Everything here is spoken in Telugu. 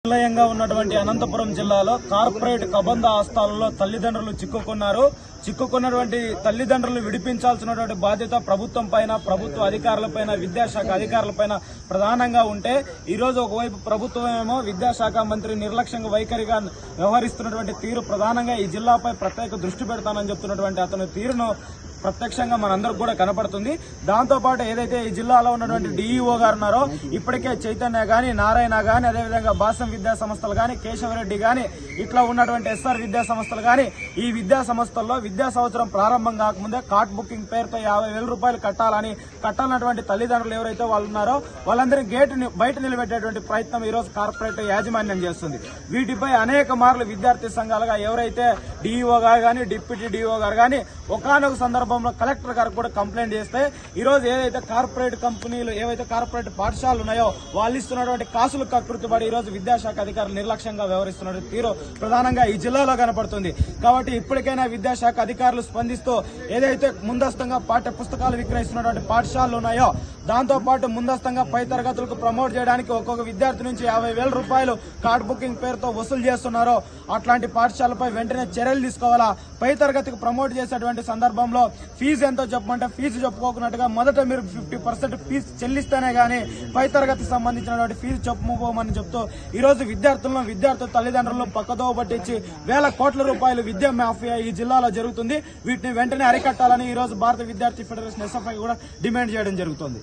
నిలయంగా ఉన్నటువంటి అనంతపురం జిల్లాలో కార్పొరేట్ కబంధ ఆస్థానంలో తల్లిదండ్రులు చిక్కుకున్నటువంటి తల్లిదండ్రులు విడిపించాల్సినటువంటి బాధ్యత ప్రభుత్వం పైన, ప్రభుత్వ అధికారులపైన, విద్యాశాఖ అధికారులపైన ప్రధానంగా ఉంటే ఈ రోజు ఒకవైపు ప్రభుత్వం ఏమో విద్యాశాఖ మంత్రి నిర్లక్ష్యంగా వైఖరిగా వ్యవహరిస్తున్నటువంటి తీరు ప్రధానంగా ఈ జిల్లాపై ప్రత్యేక దృష్టి పెడతానని చెప్తున్నటువంటి అతని తీరును ప్రత్యక్షంగా మనందరికి కూడా కనపడుతుంది. దాంతోపాటు ఏదైతే ఈ జిల్లాలో ఉన్నటువంటి డిఈఓ గారు ఉన్నారో ఇప్పటికే చైతన్య గాని, నారాయణ గాని, అదేవిధంగా బాసం విద్యా సంస్థలు గాని, కేశవరెడ్డి గాని, ఇట్లా ఉన్నటువంటి ఎస్ఆర్ విద్యా సంస్థలు గాని ఈ విద్యా సంస్థల్లో విద్యా సంవత్సరం ప్రారంభం కాకముందే కార్డ్ బుకింగ్ పేరుతో 50,000 రూపాయలు కట్టాలన్నటువంటి తల్లిదండ్రులు ఎవరైతే వాళ్ళు ఉన్నారో వాళ్ళందరినీ గేటు బయట నిలబెట్టేటువంటి ప్రయత్నం ఈ రోజు కార్పొరేట్ యాజమాన్యం చేస్తుంది. వీటిపై అనేక మార్లు విద్యార్థి సంఘాలుగా ఎవరైతే డిఈఓ గారు గాని, డిప్యూటీ డిఓ గారు గాని ఒకానొక సందర్భంలో కలెక్టర్ గారు కూడా కంప్లైంట్ చేస్తే ఈ రోజు ఏదైతే కార్పొరేట్ కంపెనీలు, ఏవైతే కార్పొరేట్ పాఠశాలలు ఉన్నాయో వాళ్ళు ఇస్తున్నటువంటి కాసులు కకృతిపడి ఈ రోజు విద్యాశాఖ అధికారులు నిర్లక్ష్యంగా వ్యవహరిస్తున్న తీరు ప్రధానంగా ఈ జిల్లాలో కనపడుతుంది. కాబట్టి ఇప్పటికైనా విద్యాశాఖ అధికారులు స్పందిస్తూ ఏదైతే ముందస్తుగా పాఠ్య పుస్తకాలు విక్రయిస్తున్నటువంటి పాఠశాలలు ఉన్నాయో దాంతో పాటు ముందస్తుగా పై తరగతులకు ప్రమోట్ చేయడానికి ఒక్కొక్క విద్యార్థి నుంచి 50,000 రూపాయలు కార్డ్ బుకింగ్ పేరుతో వసూలు చేస్తున్నారో అట్లాంటి పాఠశాలపై వెంటనే చర్యలు తీసుకోవాలా. పై తరగతికి ప్రమోట్ చేసేటువంటి సందర్భంలో ఫీజు ఎంతో చెప్పమంటే ఫీజు చెప్పుకోకున్నట్టుగా మొదట మీరు 50% ఫీజు చెల్లిస్తేనే గానీ పై తరగతికి సంబంధించినటువంటి ఫీజు చెప్పుకోమని చెప్తూ ఈ రోజు విద్యార్థుల తల్లిదండ్రులను పక్కదోవ పట్టించి వేల కోట్ల రూపాయలు విద్యా మాఫియా ఈ జిల్లాలో జరుగుతుంది. వీటిని వెంటనే అరికట్టాలని ఈ రోజు భారత విద్యార్థి ఫెడరేషన్ ఎస్ఎఫ్ఐ కూడా డిమాండ్ చేయడం జరుగుతుంది.